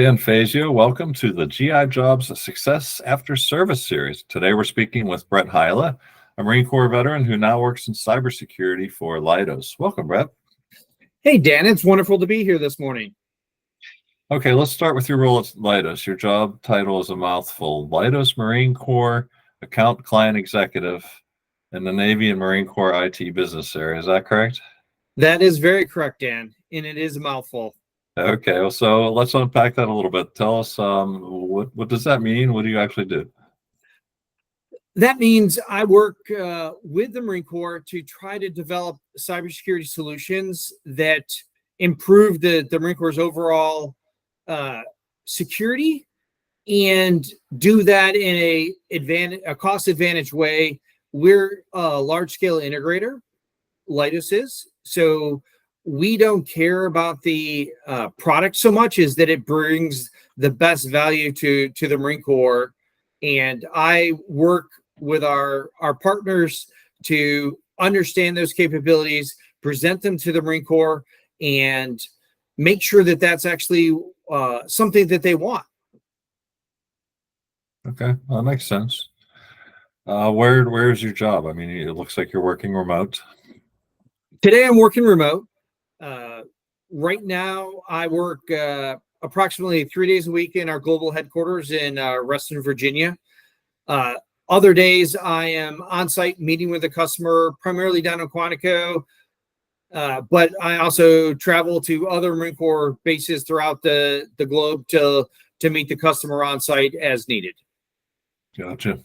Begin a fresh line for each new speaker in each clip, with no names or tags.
Dan Fazio, welcome to the GI Jobs Success After Service series. Today we're speaking with Bret Hyla, a Marine Corps veteran who now works in cybersecurity for Leidos. Welcome, Bret.
Hey, Dan, it's wonderful to be here this morning.
Okay, let's start with your role at Leidos. Your job title is a mouthful. Leidos Marine Corps Account Client Executive in the Navy and Marine Corps IT business area. Is that correct?
That is very correct, Dan, and it is a mouthful.
Okay, well, so let's unpack that a little bit. Tell us what does that mean? What do you actually do?
That means I work with the Marine Corps to try to develop cybersecurity solutions that improve the Marine Corps' overall security and do that in a cost advantage way. We're a large scale integrator, Leidos is, so we don't care about the product so much as that it brings the best value to the Marine Corps. And I work with our partners to understand those capabilities, present them to the Marine Corps, and make sure that that's actually something that they want.
Okay, well, that makes sense. Where's your job? I mean, it looks like you're working remote.
Today I'm working remote. Right now I work approximately 3 days a week in our global headquarters in Reston, Virginia. Other days I am on site meeting with a customer, primarily down in Quantico, but I also travel to other Marine Corps bases throughout the globe to meet the customer on site as needed.
Gotcha.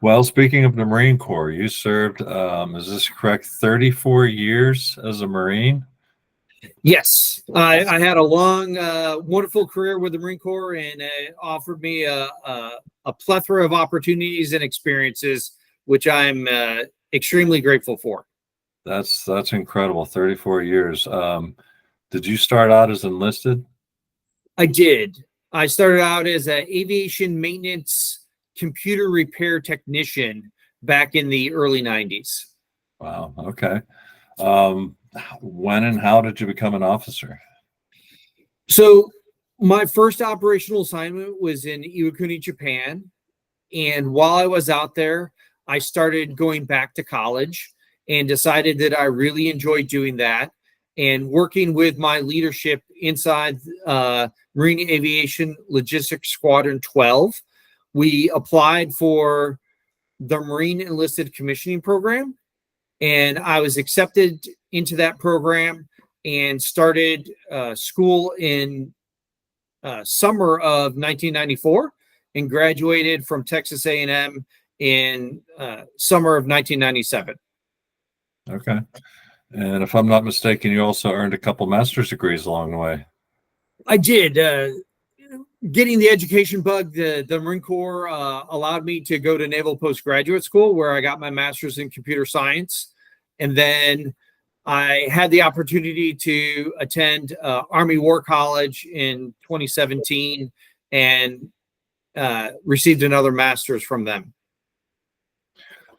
Well, speaking of the Marine Corps, you served, is this correct, 34 years as a Marine?
Yes, I had a long, wonderful career with the Marine Corps, and it offered me a plethora of opportunities and experiences, which I'm extremely grateful for.
That's incredible. 34 years. Did you start out as enlisted?
I did. I started out as an aviation maintenance computer repair technician back in the early 90s.
Wow. Okay. When and how did you become an officer?
So my first operational assignment was in Iwakuni, Japan. And while I was out there, I started going back to college and decided that I really enjoyed doing that and working with my leadership inside Marine Aviation Logistics Squadron 12. We applied for the Marine Enlisted Commissioning Program, and I was accepted into that program and started school in summer of 1994 and graduated from Texas A&M in summer of 1997.
Okay. And if I'm not mistaken, you also earned a couple master's degrees along the way.
I did. Getting the education bug, the Marine Corps allowed me to go to Naval Postgraduate School, where I got my master's in computer science. And then I had the opportunity to attend Army War College in 2017 and received another master's from them.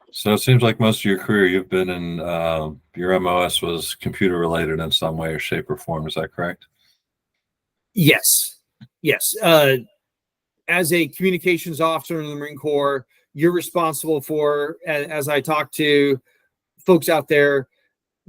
So it seems like most of your career you've been in, your MOS was computer related in some way or shape or form. Is that correct?
Yes. Yes. As a communications officer in the Marine Corps, you're responsible for, as I talk to folks out there,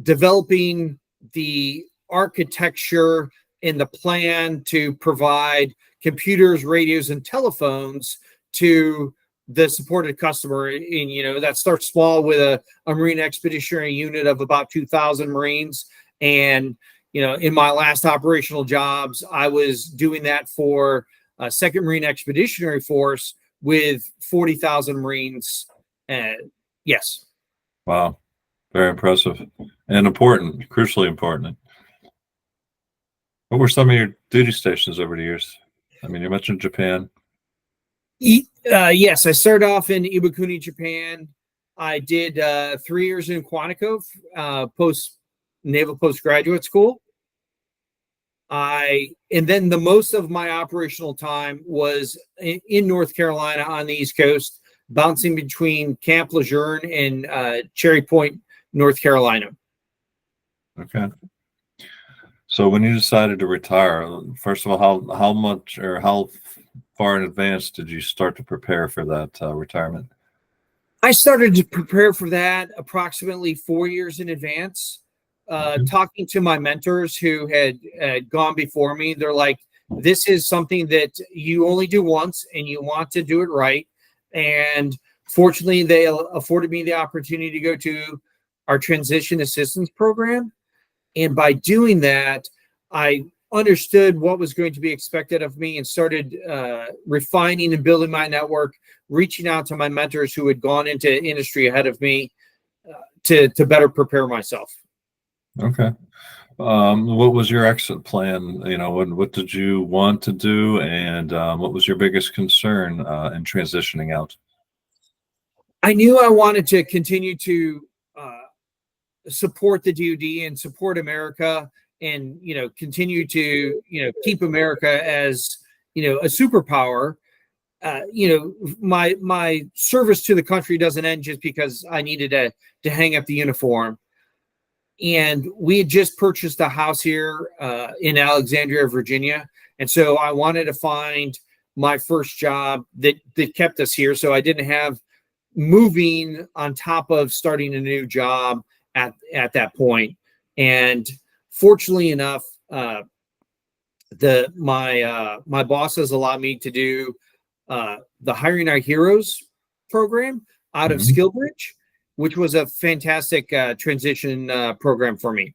developing the architecture and the plan to provide computers, radios, and telephones to the supported customer. And, that starts small with a Marine Expeditionary Unit of about 2,000 Marines. And, in my last operational jobs, I was doing that for 2nd Marine Expeditionary Force with 40,000 Marines. Yes.
Wow. Very impressive and important, crucially important. What were some of your duty stations over the years? I mean, you mentioned Japan.
Yes, I started off in Iwakuni, Japan. I did 3 years in Quantico, Naval Postgraduate School. And then the most of my operational time was in North Carolina on the East Coast, bouncing between Camp Lejeune and Cherry Point, North Carolina.
Okay. So when you decided to retire, first of all, how much or how far in advance did you start to prepare for that retirement?
I started to prepare for that approximately 4 years in advance.
Okay.
Talking to my mentors who had gone before me, they're like, this is something that you only do once and you want to do it right. And fortunately, they afforded me the opportunity to go to our transition assistance program. And by doing that, I understood what was going to be expected of me and started refining and building my network, reaching out to my mentors who had gone into industry ahead of me to better prepare myself.
Okay. What was your exit plan? What did you want to do, and what was your biggest concern in transitioning out?
I knew I wanted to continue to support the DoD and support America, and continue to keep America as a superpower. My service to the country doesn't end just because I needed to hang up the uniform. And we had just purchased a house here in Alexandria, Virginia, and so I wanted to find my first job that kept us here, so I didn't have moving on top of starting a new job at that point. And fortunately enough, my boss has allowed me to do the Hiring Our Heroes program out of
Mhm.
Skillbridge, which was a fantastic transition program for me.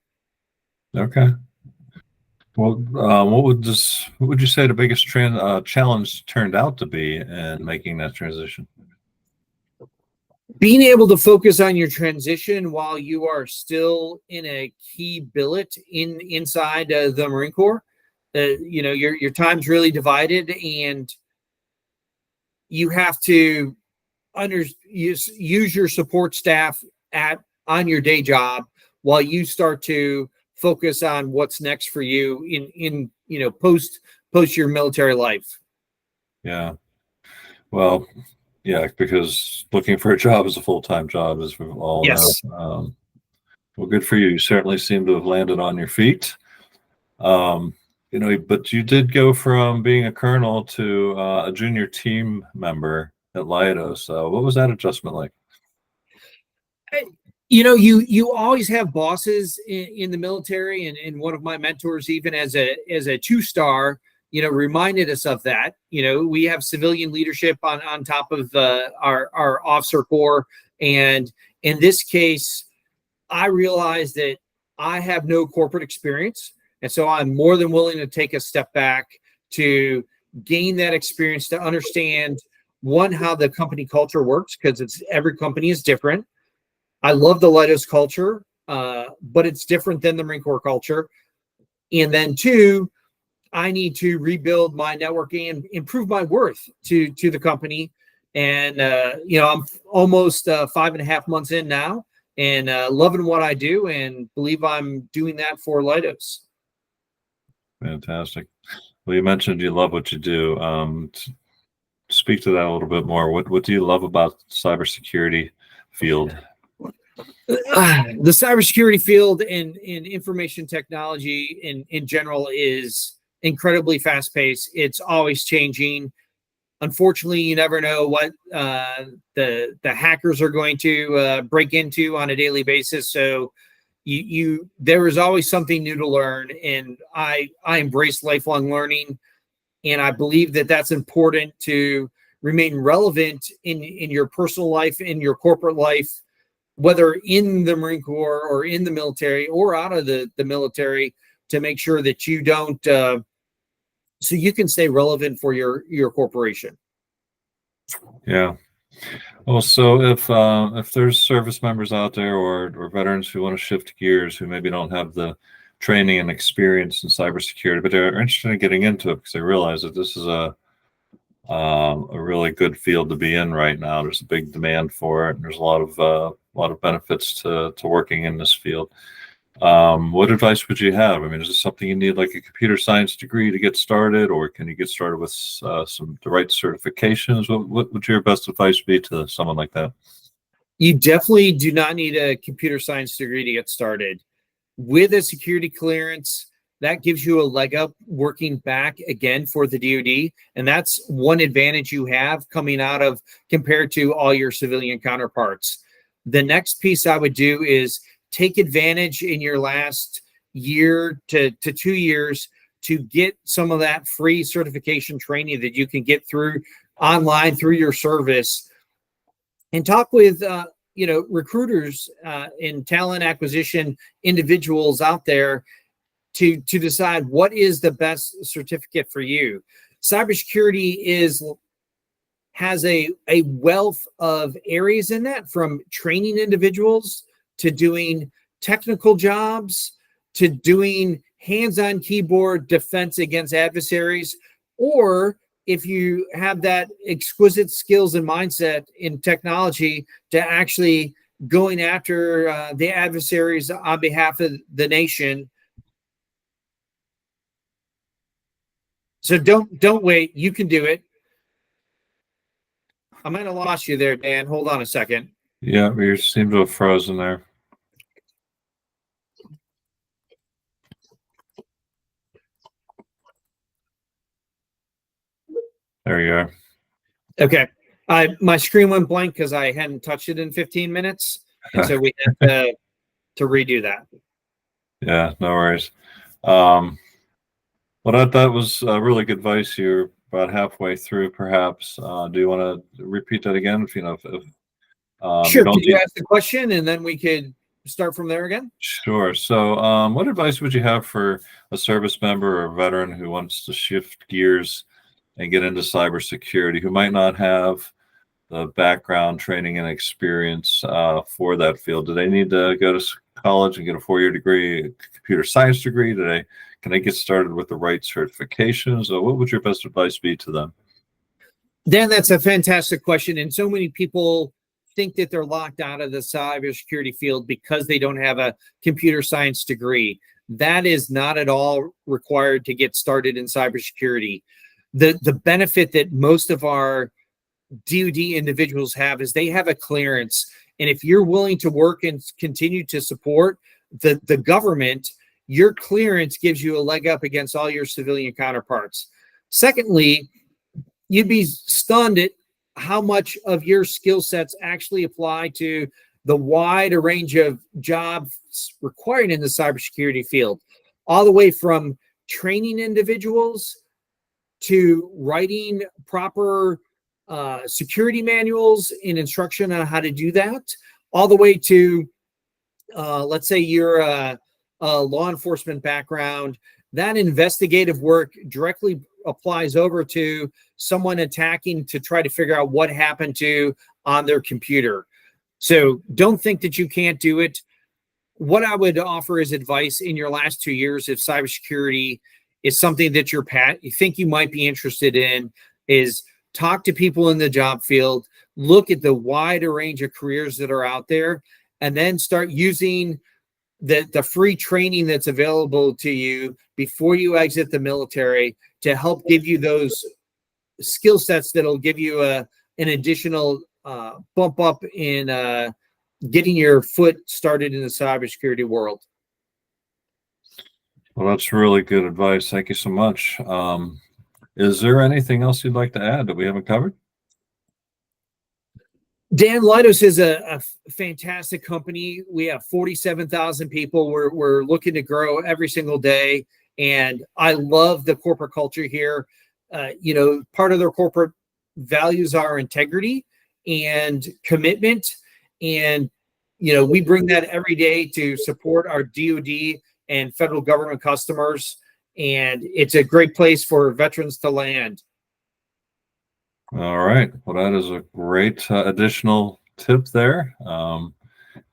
Okay. Well, what would you say the biggest challenge turned out to be in making that transition?
Being able to focus on your transition while you are still in a key billet inside the Marine Corps. Your time's really divided, and you have to use your support staff on your day job while you start to focus on what's next for you in post your military life.
Yeah. Well, yeah, because looking for a job is a full-time job, as we all know.
Yes.
Well, good for you. You certainly seem to have landed on your feet. Um, but you did go from being a colonel to a junior team member at Leidos. So what was that adjustment like?
You always have bosses in the military, and one of my mentors, even as a 2-star, reminded us of that. We have civilian leadership on top of our officer corps, and in this case, I realized that I have no corporate experience, and so I'm more than willing to take a step back to gain that experience, to understand one, how the company culture works, because it's every company is different. I love the Leidos culture, but it's different than the Marine Corps culture. And then two, I need to rebuild my network and improve my worth to the company. And I'm almost 5.5 months in now, and loving what I do, and believe I'm doing that for Leidos.
Fantastic. Well, you mentioned you love what you do. Speak to that a little bit more. What do you love about cybersecurity field?
The cybersecurity field and information technology in general is incredibly fast paced. It's always changing. Unfortunately, you never know what the hackers are going to break into on a daily basis. So there is always something new to learn, and I embrace lifelong learning, and I believe that that's important to remain relevant in your personal life, in your corporate life, whether in the Marine Corps or in the military or out of the military, to make sure that you don't so you can stay relevant for your corporation.
Yeah. Well, so if there's service members out there or veterans who want to shift gears, who maybe don't have the training and experience in cybersecurity, but they're interested in getting into it because they realize that this is a really good field to be in right now. There's a big demand for it, and there's a lot of benefits to working in this field. What advice would you have? I mean, is this something you need like a computer science degree to get started, or can you get started with the right certifications? What would your best advice be to someone like that?
You definitely do not need a computer science degree to get started. With a security clearance, that gives you a leg up working back again for the DoD. And that's one advantage you have coming out of compared to all your civilian counterparts. The next piece I would do is take advantage in your last year to 2 years to get some of that free certification training that you can get through online through your service, and talk with recruiters and talent acquisition individuals out there to decide what is the best certificate for you. Cybersecurity has a wealth of areas in that, from training individuals to doing technical jobs to doing hands-on keyboard defense against adversaries, or if you have that exquisite skills and mindset in technology to actually going after the adversaries on behalf of the nation. So don't wait. You can do it. I might have lost you there, Dan. Hold on a second.
Yeah, you seem to have frozen there. There you are.
Okay. My screen went blank because I hadn't touched it in 15 minutes. And so we had to redo that.
Yeah, no worries. Well, that was really good advice. You're about halfway through, perhaps. Do you want to repeat that again? If
Sure. Could you ask the question and then we could start from there again?
Sure. So, what advice would you have for a service member or a veteran who wants to shift gears and get into cybersecurity, who might not have the background, training, and experience for that field? Do they need to go to college and get a 4-year degree, a computer science degree? Can they get started with the right certifications? Or what would your best advice be to them?
Dan, that's a fantastic question. And so many people think that they're locked out of the cybersecurity field because they don't have a computer science degree. That is not at all required to get started in cybersecurity. The benefit that most of our DoD individuals have is they have a clearance. And if you're willing to work and continue to support the government, your clearance gives you a leg up against all your civilian counterparts. Secondly, you'd be stunned at how much of your skill sets actually apply to the wide range of jobs required in the cybersecurity field, all the way from training individuals to writing proper security manuals and instruction on how to do that, all the way to, let's say you're a law enforcement background. That investigative work directly applies over to someone attacking to try to figure out what happened to on their computer. So don't think that you can't do it. What I would offer as advice in your last 2 years, if cybersecurity is something that you think you might be interested in, is talk to people in the job field, look at the wider range of careers that are out there, and then start using the free training that's available to you before you exit the military to help give you those skill sets that'll give you an additional bump up in getting your foot started in the cybersecurity world.
Well, that's really good advice. Thank you so much. Is there anything else you'd like to add that we haven't covered?
Dan, Leidos is a fantastic company. We have 47,000 people. We're looking to grow every single day. And I love the corporate culture here. Part of their corporate values are integrity and commitment. And, we bring that every day to support our DoD and federal government customers. And it's a great place for veterans to land.
All right. Well, that is a great additional tip there.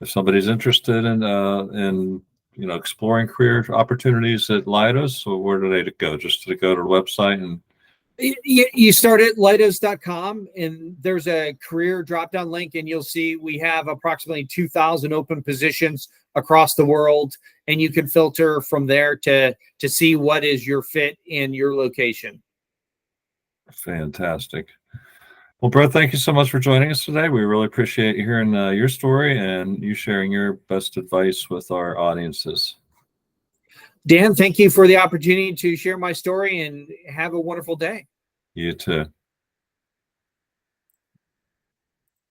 If somebody's interested in exploring career opportunities at Leidos, so where do they go? Just to go to the website and
you start at Leidos.com, and there's a career drop-down link, and you'll see we have approximately 2,000 open positions across the world, and you can filter from there to see what is your fit in your location.
Fantastic. Well, Bret, thank you so much for joining us today. We really appreciate hearing your story and you sharing your best advice with our audiences.
Dan, thank you for the opportunity to share my story, and have a wonderful day.
You too.